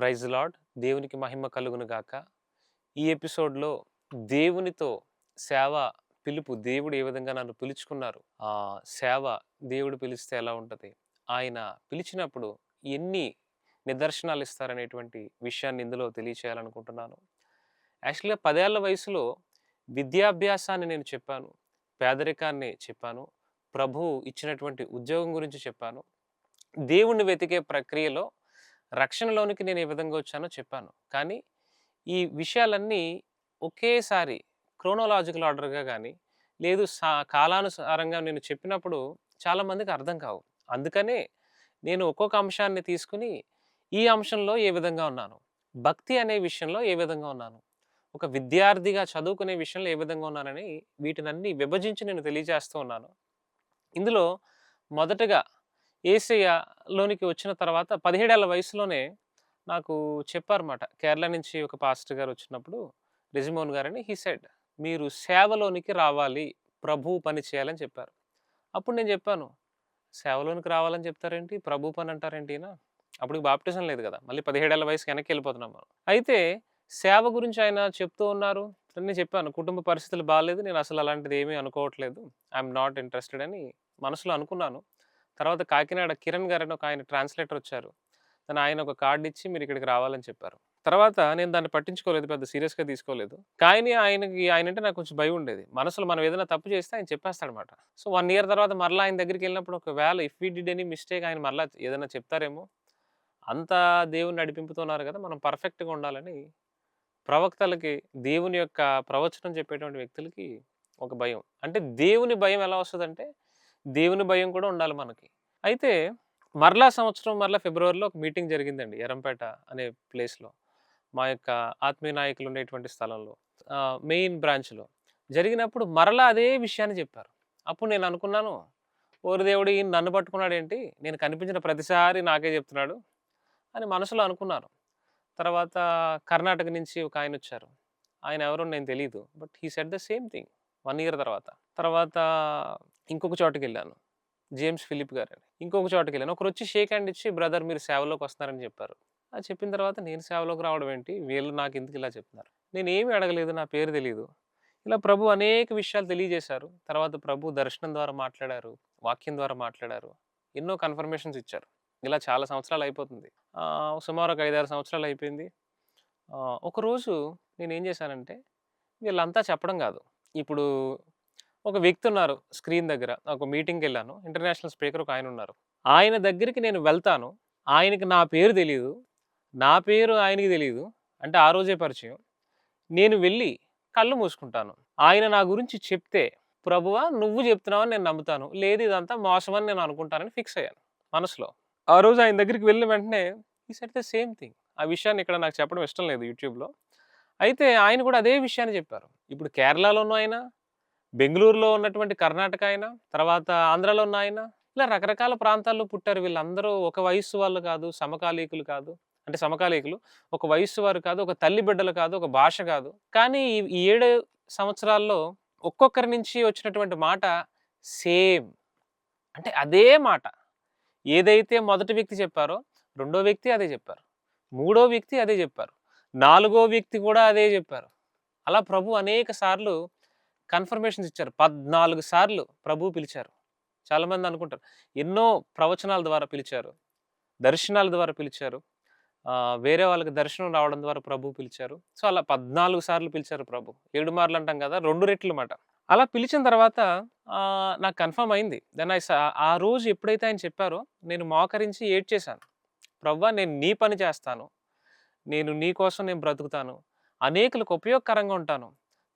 Praise lord. దేవునికి మహిమ కలుగును గాక. ఈ ఎపిసోడ్‌లో దేవునితో సేవ పిలుపు దేవుడు ఏ విధంగా నన్ను పిలుచుకున్నారు. సేవ దేవుడు పిలిస్తే ఎలా ఉంటది? ఆయన పిలిచినప్పుడు ఎన్ని నిదర్శనాలు ఇస్తారనేటువంటి విషయాన్ని ఇందులో తెలియచేయాలనుకుంటున్నాను. యాక్చువల్‌గా 10 ఏళ్ల వయసులో విద్యాభ్యాసాన్ని నేను చెప్పాను. పేదరికాన్ని చెప్పాను. ప్రభువు ఇచ్చినటువంటి ఉద్యోగం గురించి చెప్పాను. దేవుణ్ణి వెతికే ప్రక్రియలో రక్షణలోనికి నేను ఏ విధంగా వచ్చానో చెప్పాను. కానీ ఈ విషయాలన్నీ ఒకేసారి క్రోనోలాజికల్ ఆర్డర్‌గా గాని, లేదు కాలానుసారంగా నేను చెప్పినప్పుడు చాలామందికి అర్థం కావు. అందుకనే నేను ఒక్కొక్క అంశాన్ని తీసుకొని, ఈ అంశంలో ఏ విధంగా ఉన్నాను, భక్తి అనే విషయంలో ఏ విధంగా ఉన్నాను, ఒక విద్యార్థిగా చదువుకునే విషయంలో ఏ విధంగా ఉన్నానని వీటినన్నీ విభజించి నేను తెలియజేస్తూ ఉన్నాను. ఇందులో మొదటగా యేసయ్యలోనికి వచ్చిన తర్వాత 17 ఏళ్ల వయసులోనే నాకు చెప్పారన్నమాట. కేరళ నుంచి ఒక పాస్టర్ గారు వచ్చినప్పుడు రెజిమోన్ గారని హి సెడ్, "మీరు సేవలోనికి రావాలి. ప్రభువు పని చేయాలని" చెప్పారు. అప్పుడు నేను చెప్పాను, "సేవలోనికి రావాలని చెప్తారేంటి? ప్రభు పని అంటారేంటి ఈయన?" అప్పటికి బాప్టిజం లేదు కదా! మళ్ళీ 17 ఏళ్ల వయసుకి వెనక్కి వెళ్ళిపోతున్నాం మనం. అయితే సేవ గురించి ఆయన చెప్తూ ఉన్నారు. నేను చెప్పాను, "కుటుంబ పరిస్థితులు బాలేదు. నేను అసలు అలాంటిది ఏమీ అనుకోవట్లేదు. ఐయామ్ నాట్ ఇంట్రెస్టెడ్" అని మనసులో అనుకున్నాను. తర్వాత కాకినాడ కిరణ్ గారని ఒక ఆయన ట్రాన్స్‌లేటర్ వచ్చారు. ఆయన ఒక కార్డ్ ఇచ్చి మీరు ఇక్కడికి రావాలని చెప్పారు. తర్వాత నేను దాన్ని పట్టించుకోలేదు. పెద్ద సీరియస్‌గా తీసుకోలేదు. కానీ ఆయనంటే నాకు కొంచెం భయం ఉండేది. మనసులో మనం ఏదైనా తప్పు చేస్తే ఆయన చెప్పేస్తాడన్నమాట. సో, 1 ఇయర్ తర్వాత మరలా ఆయన దగ్గరికెళ్ళినప్పుడు ఒకవేళ if we did any mistake ఆయన మరలా ఏదైనా చెప్తారేమో. అంత దేవుని నడిపింపుతో ఉన్నారు కదా! మనం పర్ఫెక్ట్‌గా ఉండాలని ప్రవక్తలకి, దేవుని యొక్క ప్రవచనం చెప్పేటువంటి వ్యక్తులకి ఒక భయం. అంటే దేవుని భయం ఎలా వస్తదంటే, దేవుని భయం కూడా ఉండాలి మనకి. అయితే మరలా సంవత్సరం మరలా ఫిబ్రవరిలో ఒక మీటింగ్ జరిగిందండి ఎరంపేట అనే ప్లేస్‌లో. మా యొక్క ఆత్మీయ నాయకులు ఉండేటువంటి స్థలంలో. మెయిన్ బ్రాంచ్‌లో. జరిగినప్పుడు మరలా అదే విషయాన్ని చెప్పారు. అప్పుడు నేను అనుకున్నాను, ఓరి దేవుడు! ఈయన నన్ను పట్టుకున్నాడేంటి? నేను కనిపించిన ప్రతిసారి నాకే చెప్తున్నాడు అని మనసులో అనుకున్నాను. తర్వాత కర్ణాటక నుంచి ఒక ఆయనొచ్చారు. ఆయన ఎవరో నేను తెలీదు. But he said the same thing 1 year తర్వాత. తర్వాత ఇంకొక చోటకెళ్ళాను. జేమ్స్ ఫిలిప్ గారని. ఇంకొక చోటకెళ్ళాను. ఒకరొచ్చి షేక్ హ్యాండ్ ఇచ్చి, "బ్రదర్ మీరు సేవలోకొస్తున్నారని" చెప్పారు. అది చెప్పిన తర్వాత నేను సేవలోకి రావడం ఏంటి? వీళ్ళు నాకెందుకు ఇలా చెప్తున్నారు? నేనేమి అడగలేదు. నా పేరు తెలీదు. ఇలా ప్రభు అనేక విషయాలు తెలియజేశారు. తర్వాత ప్రభు దర్శనం ద్వారా మాట్లాడారు. వాక్యం ద్వారా మాట్లాడారు. ఎన్నో కన్ఫర్మేషన్స్ ఇచ్చారు. ఇలా చాలా సంవత్సరాలు అయిపోతుంది. సుమారు ఒక 5, 6 సంవత్సరాలు అయిపోయింది. ఒకరోజు నేనేం చేశానంటే, వీళ్ళంతా చెప్పడం గాదు. ఇప్పుడు ఒక వ్యక్తి ఉన్నారు స్క్రీన్ దగ్గర. ఒక మీటింగ్‌కెళ్ళాను. ఇంటర్నేషనల్ స్పీకర్ ఒక ఆయనున్నారు. ఆయన దగ్గరికి నేను వెళ్తాను. ఆయనకి నా పేరు తెలీదు. నా పేరు ఆయనకి తెలీదు. అంటే ఆ రోజే పరిచయం. నేను వెళ్ళి కళ్ళు మూసుకుంటాను. ఆయన నా గురించి చెప్తే, "ప్రభువా! నువ్వు చెప్తున్నావని నేను నమ్ముతాను. లేదు ఇదంతా మోసమని నేను అనుకుంటానని" ఫిక్స్ అయ్యాను మనసులో. ఆ రోజు ఆయన దగ్గరికి వెళ్ళిన వెంటనే he said the same thing. ఆ విషయాన్ని ఇక్కడ నాకు చెప్పడం ఇష్టం లేదు యూట్యూబ్‌లో. అయితే ఆయన కూడా అదే విషయాన్ని చెప్పారు. ఇప్పుడు కేరళలో ఉన్న ఆయన, బెంగుళూరులో ఉన్నటువంటి కర్ణాటక ఆయన, తర్వాత ఆంధ్రాలో ఉన్న ఆయన, ఇలా రకరకాల ప్రాంతాల్లో పుట్టారు. వీళ్ళందరూ ఒక వయస్సు వాళ్ళు కాదు, సమకాలీకులు కాదు. అంటే సమకాలీకులు. ఒక వయస్సు వారు కాదు, ఒక తల్లి బిడ్డలు కాదు, ఒక భాష కాదు. కానీ ఈ 7 సంవత్సరాల్లో ఒక్కొక్కరి నుంచి వచ్చినటువంటి మాట సేమ్. అంటే అదే మాట. ఏదైతే మొదటి వ్యక్తి చెప్పారో, రెండో వ్యక్తి అదే చెప్పారు. మూడో వ్యక్తి అదే చెప్పారు. నాలుగో వ్యక్తి కూడా అదే చెప్పారు. అలా ప్రభు అనేక సార్లు కన్ఫర్మేషన్స్ ఇచ్చారు. 14 సార్లు ప్రభువు పిలిచారు. చాలామంది అనుకుంటారు. ఎన్నో ప్రవచనాల ద్వారా పిలిచారు. దర్శనాల ద్వారా పిలిచారు. వేరే వాళ్ళకి దర్శనం రావడం ద్వారా ప్రభువు పిలిచారు. సో, అలా 14 సార్లు పిలిచారు ప్రభు. 7 మార్లు అంటాం కదా! 2 రెట్లు మాట. అలా పిలిచిన తర్వాత నాకు కన్ఫర్మ్ అయింది. దెన్ ఆ రోజు ఎప్పుడైతే ఆయన చెప్పారో నేను మోకరించి ఏడ్చేశాను. ప్రభువా! నేను నీ పని చేస్తాను. నేను నీ కోసం నేను బ్రతుకుతాను. అనేకులకు ఉపయోగకరంగా ఉంటాను.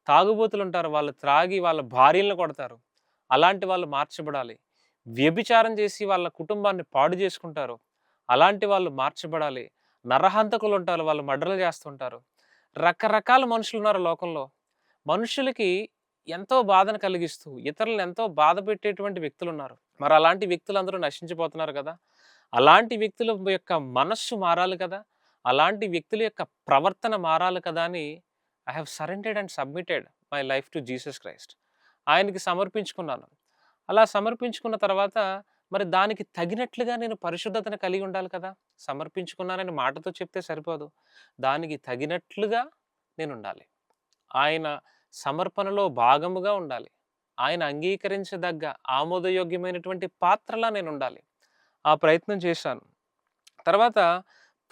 తాగుబోతులుంటారు. వాళ్ళు త్రాగి వాళ్ళ భార్యలను కొడతారు. అలాంటి వాళ్ళు మార్చబడాలి. వ్యభిచారం చేసి వాళ్ళ కుటుంబాన్ని పాడు చేసుకుంటారు. అలాంటి వాళ్ళు మార్చబడాలి. నరహంతకులుంటారు. వాళ్ళు మర్డర్‌లు చేస్తుంటారు. రకరకాల మనుషులున్నారు లోకంలో. మనుషులకి ఎంతో బాధను కలిగిస్తూ, ఇతరులను ఎంతో బాధ పెట్టేటువంటి వ్యక్తులున్నారు. మరి అలాంటి వ్యక్తులందరూ నశించిపోతున్నారు కదా! అలాంటి వ్యక్తుల యొక్క మనస్సు మారాలి కదా! అలాంటి వ్యక్తుల యొక్క ప్రవర్తన మారాలి కదా! అని I have surrendered and submitted my life to Jesus Christ. ఆయనకి సమర్పించుకున్నాను. అలా సమర్పించుకున్న తర్వాత మరి దానికి తగినట్లుగా నేను పరిశుద్ధతను కలిగి ఉండాలి కదా! సమర్పించుకున్నానని మాటతో చెప్తే సరిపోదు. దానికి తగినట్లుగా నేనుండాలి. ఆయన సమర్పణలో భాగముగా ఉండాలి. ఆయన అంగీకరించదగ్గ ఆమోదయోగ్యమైనటువంటి పాత్రలా నేనుండాలి. ఆ ప్రయత్నం చేశాను. తర్వాత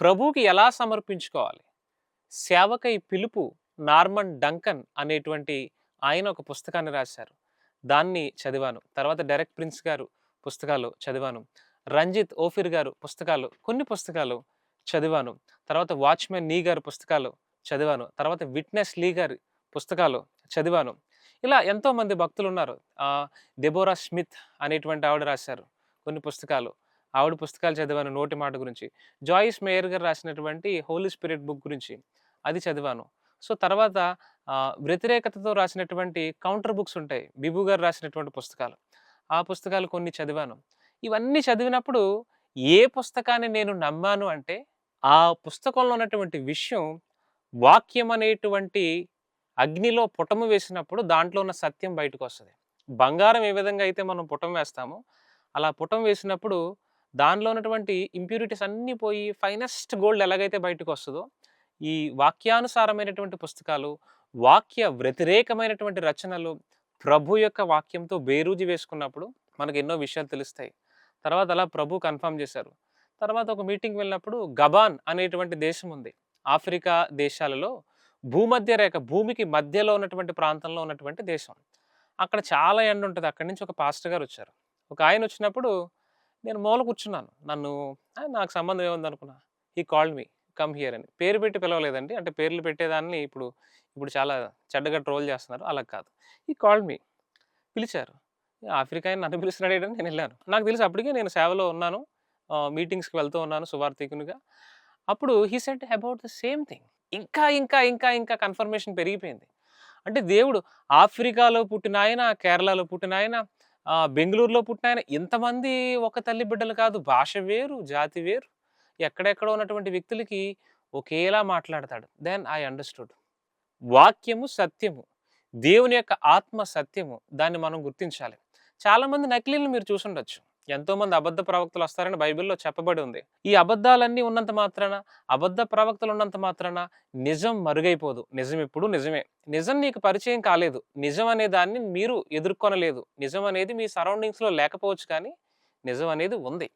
ప్రభువుకి ఎలా సమర్పించుకోవాలి? సేవకై పిలుపు నార్మన్ డంకన్ అనేటువంటి ఆయన ఒక పుస్తకాన్ని రాశారు. దాన్ని చదివాను. తర్వాత డెరెక్ ప్రిన్స్ గారు పుస్తకాలు చదివాను. రంజిత్ ఓఫిర్ గారు పుస్తకాలు కొన్ని పుస్తకాలు చదివాను. తర్వాత వాచ్‌మెన్ నీ గారి పుస్తకాలు చదివాను. తర్వాత విట్నెస్ లీ గారి పుస్తకాలు చదివాను. ఇలా ఎంతోమంది భక్తులున్నారు. డెబోరా స్మిత్ అనేటువంటి ఆవిడ రాశారు కొన్ని పుస్తకాలు. ఆవిడ పుస్తకాలు చదివాను నోటి మాట గురించి. జాయిస్ మేయర్ గారు రాసినటువంటి హోలీ స్పిరిట్ బుక్ గురించి అది చదివాను. సో, తర్వాత వ్యతిరేకతతో రాసినటువంటి కౌంటర్ బుక్స్ ఉంటాయి. బిబు గారు రాసినటువంటి పుస్తకాలు. ఆ పుస్తకాలు కొన్ని చదివాను. ఇవన్నీ చదివినప్పుడు ఏ పుస్తకాన్ని నేను నమ్మాను అంటే, ఆ పుస్తకంలో ఉన్నటువంటి విషయం వాక్యం అనేటువంటి అగ్నిలో పుటము వేసినప్పుడు దాంట్లో ఉన్న సత్యం బయటకొస్తది. బంగారం ఏ విధంగా అయితే మనం పుటం వేస్తామో, అలా పుటం వేసినప్పుడు దానిలో ఉన్నటువంటి ఇంప్యూరిటీస్ అన్నీ పోయి ఫైనెస్ట్ గోల్డ్ ఎలాగైతే బయటకొస్తదో, ఈ వాక్యానుసారమైనటువంటి పుస్తకాలు, వాక్య వ్యతిరేకమైనటువంటి రచనలు, ప్రభు యొక్క వాక్యంతో బేరీజు వేసుకున్నప్పుడు మనకు ఎన్నో విషయాలు తెలుస్తాయి. తర్వాత అలా ప్రభు కన్ఫర్మ్ చేశారు. తర్వాత ఒక మీటింగ్‌కి వెళ్ళినప్పుడు గబాన్ అనేటువంటి దేశం ఉంది. ఆఫ్రికా దేశాలలో భూమధ్య రేఖ భూమికి మధ్యలో ఉన్నటువంటి ప్రాంతంలో ఉన్నటువంటి దేశం. అక్కడ చాలా ఎండ ఉంటది. అక్కడి నుంచి ఒక పాస్టర్ గారొచ్చారు. ఒక ఆయనొచ్చినప్పుడు నేను మూల కూర్చున్నాను. నాకు సంబంధం ఏముందనుకున్నా. హి కాల్డ్ మీ కమ్ హియర్ అని. పేరు పెట్టి పిలవలేదండి. అంటే పేర్లు పెట్టేదాన్ని ఇప్పుడు చాలా చెడ్డగా ట్రోల్ చేస్తున్నారు. అలా కాదు. హి కాల్డ్ మీ పిలిచారు. ఆఫ్రికా ఆయన నన్ను పిలుస్తున్నాడేంటని నేనెళ్ళాను. నాకు తెలుసు అప్పటికే నేను సేవలో ఉన్నాను. మీటింగ్స్‌కి వెళ్తూ ఉన్నాను సువార్థికునిగా. అప్పుడు he said about the same thing. ఇంకా కన్ఫర్మేషన్ పెరిగిపోయింది. అంటే దేవుడు ఆఫ్రికాలో పుట్టినాయన, కేరళలో పుట్టినాయన, బెంగుళూరులో పుట్టినాయన ఇంతమంది ఒక తల్లి బిడ్డలు కాదు. భాష వేరు, జాతి వేరు. ఎక్కడెక్కడో ఉన్నటువంటి వ్యక్తులకి ఒకేలా మాట్లాడతాడు. Then I understood. వాక్యము సత్యము. దేవుని యొక్క ఆత్మ సత్యము. దాన్ని మనం గుర్తించాలి. చాలామంది నకిలీలను మీరు చూసుండొచ్చు. ఎంతోమంది అబద్ధ ప్రవక్తలొస్తారని బైబిల్‌లో చెప్పబడి ఉంది. ఈ అబద్ధాలన్నీ ఉన్నంత మాత్రాన, అబద్ధ ప్రవక్తలు ఉన్నంత మాత్రాన నిజం మరుగైపోదు. నిజం ఎప్పుడూ నిజమే. నిజం నీకు పరిచయం కాలేదు. నిజం అనే దాన్ని మీరు ఎదుర్కొనలేదు. నిజం అనేది మీ సరౌండింగ్స్‌లో లేకపోవచ్చు కానీ, నిజం అనేది ఉంది.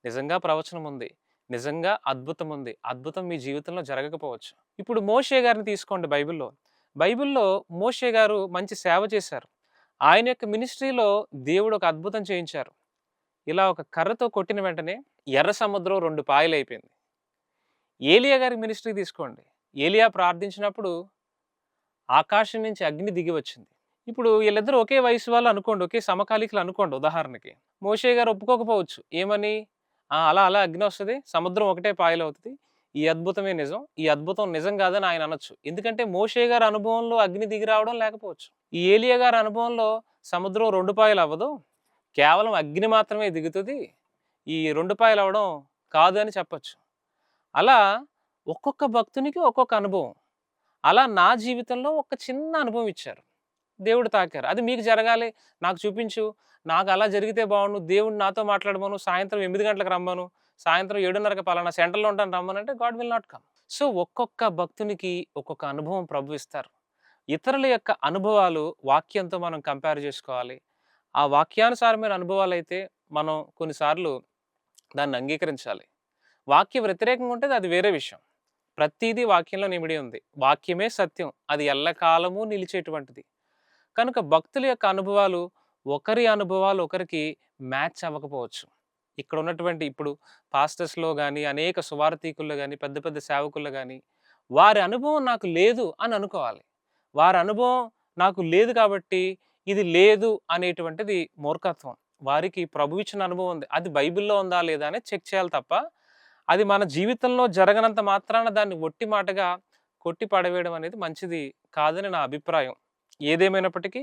నిజంగా ప్రవచనం ఉంది. నిజంగా అద్భుతం ఉంది. అద్భుతం మీ జీవితంలో జరగకపోవచ్చు. ఇప్పుడు మోషే గారిని తీసుకోండి బైబిల్‌లో. బైబిల్‌లో మోషే గారు మంచి సేవ చేశారు. ఆయన యొక్క మినిస్ట్రీలో దేవుడు ఒక అద్భుతం చేయించారు. ఇలా ఒక కర్రతో కొట్టిన వెంటనే ఎర్ర సముద్రం 2 పాయలైపోయింది. ఏలియా గారి మినిస్ట్రీ తీసుకోండి. ఏలియా ప్రార్థించినప్పుడు ఆకాశం నుంచి అగ్ని దిగి వచ్చింది. ఇప్పుడు వీళ్ళిద్దరూ ఒకే వయసు వాళ్ళు అనుకోండి. ఒకే సమకాలీకులు అనుకోండి ఉదాహరణకి. మోషే గారు ఒప్పుకోకపోవచ్చు. ఏమని? అలా అగ్నొస్తది. సముద్రం ఒకటే పాయలవుతది. ఈ అద్భుతమే నిజం. ఈ అద్భుతం నిజం కాదని ఆయన అనొచ్చు. ఎందుకంటే మోషే గారి అనుభవంలో అగ్ని దిగి రావడం లేకపోవచ్చు. ఈ ఏలియా గారి అనుభవంలో సముద్రం 2 పాయలవ్వదు. కేవలం అగ్ని మాత్రమే దిగుతది. ఈ 2 పాయలవ్వడం కాదు అని చెప్పొచ్చు. అలా ఒక్కొక్క భక్తునికి ఒక్కొక్క అనుభవం. అలా నా జీవితంలో ఒక చిన్న అనుభవం ఇచ్చారు. దేవుడు తాకారు. అది మీకు జరగాలి. నాకు చూపించు. నాకు అలా జరిగితే బావుండు. దేవుడు నాతో మాట్లాడమను. సాయంత్రం 8 గంటలకు రమ్మను. సాయంత్రం 7:30కి పలానా సెంటర్‌లో ఉంటాను రమ్మనంటే God will not come. So, ఒక్కొక్క భక్తునికి ఒక్కొక్క అనుభవం ప్రభు ఇస్తారు. ఇతరుల యొక్క అనుభవాలు వాక్యంతో మనం కంపేర్ చేసుకోవాలి. ఆ వాక్యానుసారమైన అనుభవాలైతే మనం కొన్నిసార్లు దాన్ని అంగీకరించాలి. వాక్య వ్యతిరేకంగా ఉంటే అది వేరే విషయం. ప్రతీదీ వాక్యంలో ఇమిడి ఉంది. వాక్యమే సత్యం. అది ఎల్లకాలము నిలిచేటువంటిది. కనుక భక్తుల యొక్క అనుభవాలు ఒకరి అనుభవాలు ఒకరికి మ్యాచ్ అవ్వకపోవచ్చు. ఇక్కడ ఉన్నటువంటి ఇప్పుడు పాస్టర్స్‌లో గాని, అనేక సువార్థికుల్లో గాని, పెద్ద పెద్ద సేవకుల్లో గాని, వారి అనుభవం నాకు లేదు అని అనుకోవాలి. వారి అనుభవం నాకు లేదు కాబట్టి ఇది లేదు అనేటువంటిది మూర్ఖత్వం. వారికి ప్రభు ఇచ్చిన అనుభవం ఉంది. అది బైబిల్‌లో ఉందా లేదా అనేది చెక్ చేయాలి తప్ప, అది మన జీవితంలో జరగనంత మాత్రాన దాన్ని ఒట్టి మాటగా కొట్టి పడవేయడం అనేది మంచిది కాదని నా అభిప్రాయం. ఏదేమైనప్పటికీ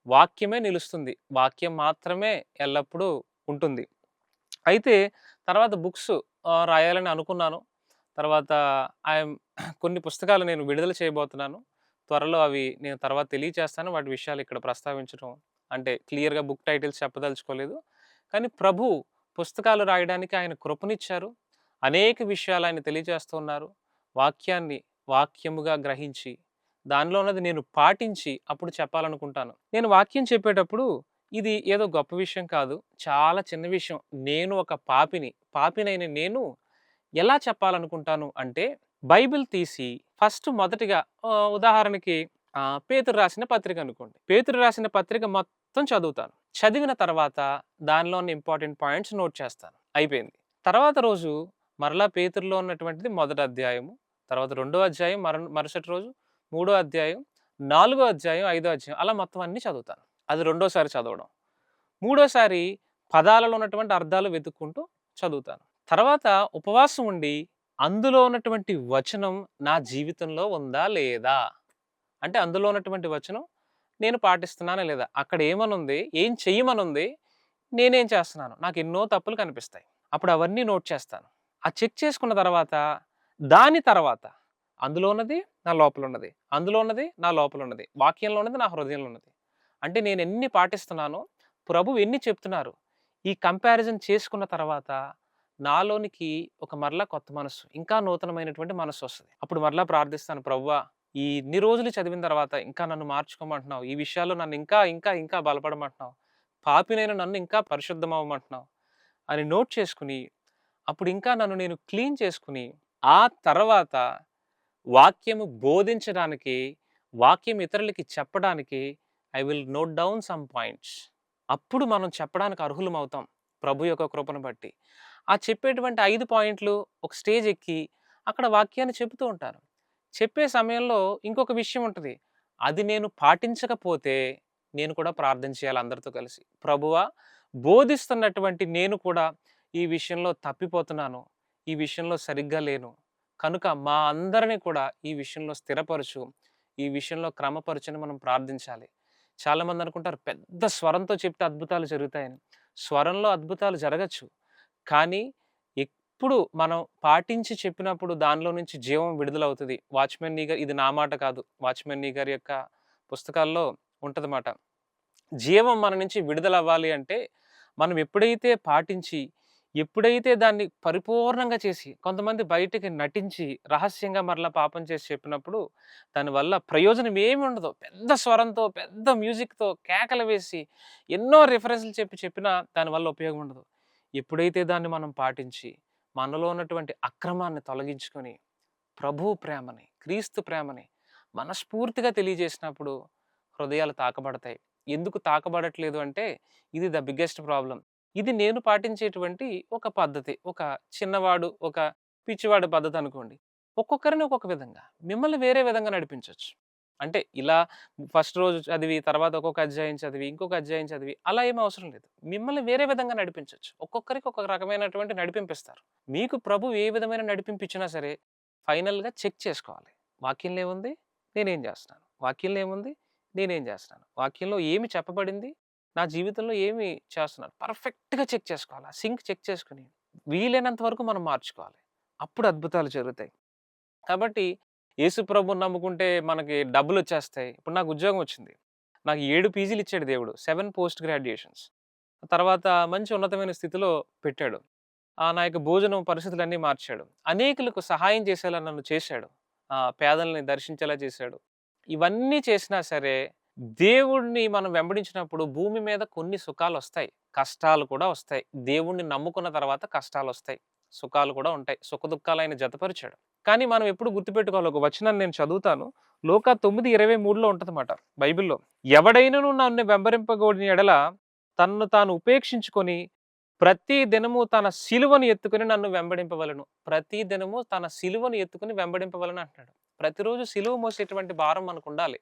వాక్యమే నిలుస్తుంది. వాక్యం మాత్రమే ఎల్లప్పుడూ ఉంటుంది. అయితే తర్వాత బుక్స్ రాయాలని అనుకున్నాను. తర్వాత ఐయామ్ కొన్ని పుస్తకాలు నేను విడుదల చేయబోతున్నాను. త్వరలో అవి నేను తర్వాత తెలియచేస్తాను. వాటి విషయాలు ఇక్కడ ప్రస్తావించడం అంటే క్లియర్‌గా బుక్ టైటిల్స్ చెప్పదలుచుకోలేదు. కానీ ప్రభు పుస్తకాలు రాయడానికి ఆయన కృపనిచ్చారు. అనేక విషయాలు ఆయన తెలియజేస్తూ ఉన్నారు. వాక్యాన్ని వాక్యముగా గ్రహించి, దానిలో ఉన్నది నేను పాటించి అప్పుడు చెప్పాలనుకుంటాను. నేను వాక్యం చెప్పేటప్పుడు ఇది ఏదో గొప్ప విషయం కాదు. చాలా చిన్న విషయం. నేను ఒక పాపినైన నేను ఎలా చెప్పాలనుకుంటాను అంటే, బైబిల్ తీసి ఫస్ట్ మొదటిగా ఉదాహరణకి పేతురు రాసిన పత్రిక అనుకోండి. పేతురు రాసిన పత్రిక మొత్తం చదువుతాను. చదివిన తర్వాత దానిలో ఉన్న ఇంపార్టెంట్ పాయింట్స్ నోట్ చేస్తాను. అయిపోయింది. తర్వాత రోజు మరలా పేతురులో ఉన్నటువంటిది మొదటి అధ్యాయము, తర్వాత రెండో అధ్యాయం, మరుసటి రోజు మూడో అధ్యాయం, నాలుగో అధ్యాయం, ఐదో అధ్యాయం అలా మొత్తం అన్నీ చదువుతాను. అది రెండోసారి చదవడం. మూడోసారి పదాలలో ఉన్నటువంటి అర్థాలు వెతుక్కుంటూ చదువుతాను. తర్వాత ఉపవాసం ఉండి అందులో ఉన్నటువంటి వచనం నా జీవితంలో ఉందా లేదా? అంటే అందులో ఉన్నటువంటి వచనం నేను పాటిస్తున్నానా లేదా? అక్కడ ఏమనుంది? ఏం చెయ్యమనుంది? నేనేం చేస్తున్నాను? నాకు ఎన్నో తప్పులు కనిపిస్తాయి. అప్పుడు అవన్నీ నోట్ చేస్తాను. ఆ చెక్ చేసుకున్న తర్వాత, దాని తర్వాత అందులో ఉన్నది నా లోపల ఉన్నది. అందులో ఉన్నది నా లోపల ఉన్నది. వాక్యంలో ఉన్నది నా హృదయంలో ఉన్నది. అంటే నేను ఎన్ని పాటిస్తున్నానో, ప్రభువు ఎన్ని చెప్తున్నారు. ఈ కంపారిజన్ చేసుకున్న తర్వాత నాలోనికి ఒక మరలా కొత్త మనస్సు, ఇంకా నూతనమైనటువంటి మనస్సొస్తది. అప్పుడు మరలా ప్రార్థిస్తాను, ప్రభువా! ఈ ఇన్ని రోజులు చదివిన తర్వాత ఇంకా నన్ను మార్చుకోమంటున్నావు. ఈ విషయాల్లో నన్ను ఇంకా బలపడమంటున్నావు. పాపినైన నన్ను ఇంకా పరిశుద్ధమవ్వమంటున్నావు అని నోట్ చేసుకొని, అప్పుడు ఇంకా నన్ను నేను క్లీన్ చేసుకొని, ఆ తర్వాత వాక్యము బోధించడానికి, వాక్యం ఇతరులకి చెప్పడానికి I will note down some points. అప్పుడు మనం చెప్పడానికి అర్హులమవుతాం ప్రభు యొక్క కృపను బట్టి. ఆ చెప్పేటువంటి 5 పాయింట్లు ఒక స్టేజ్ ఎక్కి అక్కడ వాక్యాన్ని చెబుతూ ఉంటాను. చెప్పే సమయంలో ఇంకొక విషయం ఉంటది. అది నేను పాటించకపోతే నేను కూడా ప్రార్థన చేయాలి అందరితో కలిసి. ప్రభువా! బోధిస్తున్నటువంటి నేను కూడా ఈ విషయంలో తప్పిపోతున్నాను. ఈ విషయంలో సరిగ్గా లేను. కనుక మా అందరిని కూడా ఈ విషయంలో స్థిరపరచు. ఈ విషయంలో క్రమపరచని మనం ప్రార్థించాలి. చాలామంది అనుకుంటారు పెద్ద స్వరంతో చెప్తే అద్భుతాలు జరుగుతాయని. స్వరంలో అద్భుతాలు జరగచ్చు. కానీ ఎప్పుడు మనం పాటించి చెప్పినప్పుడు దానిలో నుంచి జీవం విడుదలవుతది. వాచ్‌మెన్ నీ గారు, ఇది నా మాట కాదు. వాచ్‌మెన్ నీ గారి యొక్క పుస్తకాల్లో ఉంటదమాట. జీవం మన నుంచి విడుదలవ్వాలి అంటే, మనం ఎప్పుడైతే పాటించి, ఎప్పుడైతే దాన్ని పరిపూర్ణంగా చేసి, కొంతమంది బయటికి నటించి, రహస్యంగా మరలా పాపం చేసి చెప్పినప్పుడు, దానివల్ల ప్రయోజనం ఏమి ఉండదు. పెద్ద స్వరంతో, పెద్ద మ్యూజిక్‌తో కేకలు వేసి, ఎన్నో రిఫరెన్స్‌లు చెప్పినా దానివల్ల ఉపయోగం ఉండదు. ఎప్పుడైతే దాన్ని మనం పాటించి, మనలో ఉన్నటువంటి అక్రమాన్ని తొలగించుకొని, ప్రభువు ప్రేమని, క్రీస్తు ప్రేమని మనస్ఫూర్తిగా తెలియజేసినప్పుడు హృదయాలు తాకబడతాయి. ఎందుకు తాకబడట్లేదు అంటే, ఇది ద బిగ్గెస్ట్ ప్రాబ్లమ్. ఇది నేను పాటించేటువంటి ఒక పద్ధతి. ఒక చిన్నవాడు, ఒక పిచ్చివాడి పద్ధతనుకోండి. ఒక్కొక్కరిని ఒక్కొక్క విధంగా. మిమ్మల్ని వేరే విధంగా నడిపించొచ్చు. అంటే ఇలా ఫస్ట్ రోజు చదివి, తర్వాత ఒక్కొక్క అధ్యాయం చదివి, ఇంకొక అధ్యాయం చదివి అలా ఏమి అవసరం లేదు. మిమ్మల్ని వేరే విధంగా నడిపించొచ్చు. ఒక్కొక్కరికి ఒక్కొక్క రకమైనటువంటి నడిపింపిస్తారు. మీకు ప్రభువు ఏ విధమైన నడిపింపిచ్చినా సరే, ఫైనల్‌గా చెక్ చేసుకోవాలి. వాక్యంలో ఏముంది? నేనేం జేస్తున్నాను? వాక్యంలో ఏముంది? నేనేం జేస్తున్నాను? వాక్యంలో ఏమి చెప్పబడింది? నా జీవితంలో ఏమి చేస్తున్నాను? పర్ఫెక్ట్‌గా చెక్ చేసుకోవాలి. ఆ సింక్ చెక్ చేసుకొని, వీలైనంత వరకు మనం మార్చుకోవాలి. అప్పుడు అద్భుతాలు జరుగుతాయి. కాబట్టి యేసు ప్రభువుని నమ్ముకుంటే మనకి డబ్బులొచ్చేస్తాయి. ఇప్పుడు నాకు ఉద్యోగం వచ్చింది. నాకు 7 పీజీలు ఇచ్చాడు దేవుడు. 7 పోస్ట్ గ్రాడ్యుయేషన్స్. తర్వాత మంచి ఉన్నతమైన స్థితిలో పెట్టాడు. నా యొక్క భోజనం పరిస్థితులన్నీ మార్చాడు. అనేకులకు సహాయం చేసేలా నన్ను చేశాడు. పేదల్ని దర్శించేలా చేశాడు. ఇవన్నీ చేసినా సరే, దేవుడిని మనం వెంబడించినప్పుడు భూమి మీద కొన్ని సుఖాలొస్తాయి. కష్టాలు కూడా వస్తాయి. దేవుడిని నమ్ముకున్న తర్వాత కష్టాలొస్తాయి. సుఖాలు కూడా ఉంటాయి. సుఖదుఖాలు ఆయన జతపరిచాడు. కానీ మనం ఎప్పుడు గుర్తుపెట్టుకోవాలి, ఒక వచనాన్ని నేను చదువుతాను. లూకా 9:23లో ఉంటదమాట బైబిల్‌లో. ఎవడైనను నన్ను వెంబడింపగోడిన ఎడల తన్ను తాను ఉపేక్షించుకొని ప్రతి దినము తన సిలువను ఎత్తుకొని నన్ను వెంబడింపవలెను. ప్రతి దినము తన సిలువను ఎత్తుకొని వెంబడింపవలెను అంటున్నాడు. ప్రతిరోజు సిలువ మోసేటువంటి భారం మనకుండాలి.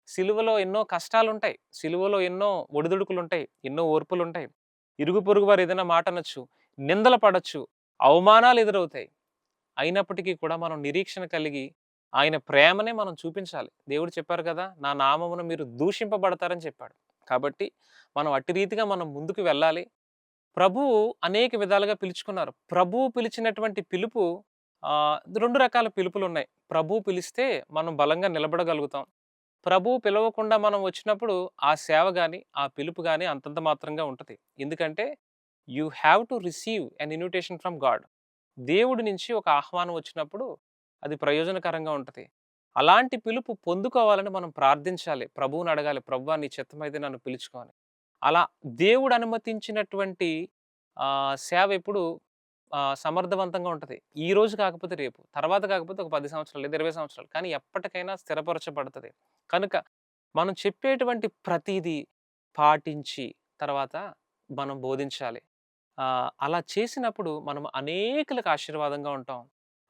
సిలువలో ఎన్నో కష్టాలుంటాయి. సిలువలో ఎన్నో ఒడిదుడుకులుంటాయి. ఎన్నో ఓర్పులుంటాయి. ఇరుగు పొరుగు వారు ఏదైనా మాట అనొచ్చు. నిందలు పడొచ్చు. అవమానాలు ఎదురవుతాయి. అయినప్పటికీ కూడా మనం నిరీక్షణ కలిగి ఆయన ప్రేమనే మనం చూపించాలి. దేవుడు చెప్పారు కదా! నా నామమున మీరు దూషింపబడతారని చెప్పాడు. కాబట్టి మనం అట్టి రీతిగా మనం ముందుకు వెళ్ళాలి. ప్రభువు అనేక విధాలుగా పిలుచుకున్నారు. ప్రభువు పిలిచినటువంటి పిలుపు 2 రకాల పిలుపులున్నాయి. ప్రభువు పిలిస్తే మనం బలంగా నిలబడగలుగుతాం. ప్రభువు పిలవకుండా మనం వచ్చినప్పుడు ఆ సేవ గాని, ఆ పిలుపు గాని అంతంత మాత్రంగా ఉంటది. ఎందుకంటే you have to receive an invitation from God. దేవుడి నుంచి ఒక ఆహ్వానం వచ్చినప్పుడు అది ప్రయోజనకరంగా ఉంటది. అలాంటి పిలుపు పొందుకోవాలని మనం ప్రార్థించాలి. ప్రభువుని అడగాలి. ప్రభువా! నీ చిత్తమైతే నన్ను పిలుచుకో అని. అలా దేవుడు అనుమతించినటువంటి సేవ ఎప్పుడు సమర్థవంతంగా ఉంటది. ఈ రోజు కాకపోతే రేపు, తర్వాత కాకపోతే ఒక 10 సంవత్సరాలు లేదా 20 సంవత్సరాలు. కానీ ఎప్పటికైనా స్థిరపరచబడతది. కనుక మనం చెప్పేటువంటి ప్రతీదీ పాటించి తర్వాత మనం బోధించాలి. అలా చేసినప్పుడు మనం అనేకులకు ఆశీర్వాదంగా ఉంటాం.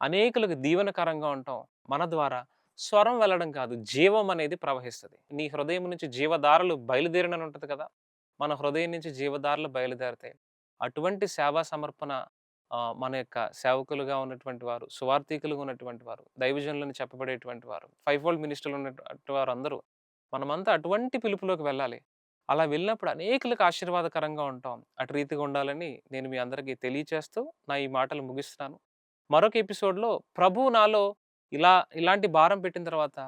అనేకులకు దీవెనకరంగా ఉంటాం. మన ద్వారా స్వరం వెళ్ళడం కాదు, జీవం అనేది ప్రవహిస్తది. నీ హృదయం నుంచి జీవధారలు బయలుదేరునని ఉంటది కదా! మన హృదయం నుంచి జీవధారలు బయలుదేరతాయి. అటువంటి సేవా సమర్పణ మన యొక్క సేవకులుగా ఉన్నటువంటి వారు, సువార్థికులుగా ఉన్నటువంటి వారు, దైవజనులని చెప్పబడేటువంటి వారు, ఫైవ్ ఫోల్డ్ మినిస్టర్‌లు ఉన్నటువంటి వారందరూ మనమంతా అటువంటి పిలుపులోకి వెళ్ళాలి. అలా వెళ్ళినప్పుడు అనేకులకు ఆశీర్వాదకరంగా ఉంటాం. అటు రీతిగా ఉండాలని నేను మీ అందరికీ తెలియచేస్తూ నా ఈ మాటలు ముగిస్తున్నాను. మరొక ఎపిసోడ్‌లో ప్రభువు నాలో ఇలాంటి భారం పెట్టిన తర్వాత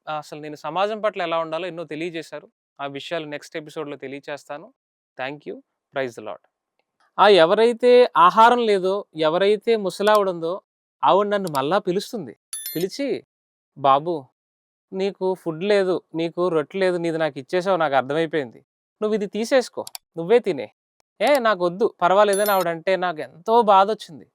అసలు నేను సమాజం పట్ల ఎలా ఉండాలో ఎన్నో తెలియజేశారు. ఆ విషయాలు నెక్స్ట్ ఎపిసోడ్‌లో తెలియచేస్తాను. Thank you. Praise the Lord. ఎవరైతే ఆహారం లేదో, ఎవరైతే ముసలావిడుందో ఆవిడ నన్ను మళ్ళా పిలుస్తుంది. పిలిచి, "బాబు, నీకు ఫుడ్ లేదు, నీకు రొట్టె లేదు, నీది నాకిచ్చేసావు, నాకర్థమైపోయింది. నువ్విది తీసేసుకో, నువ్వే తినేయి. నాకొద్దు పర్వాలేదని" ఆవిడంటే నాకెంతో బాధొచ్చింది.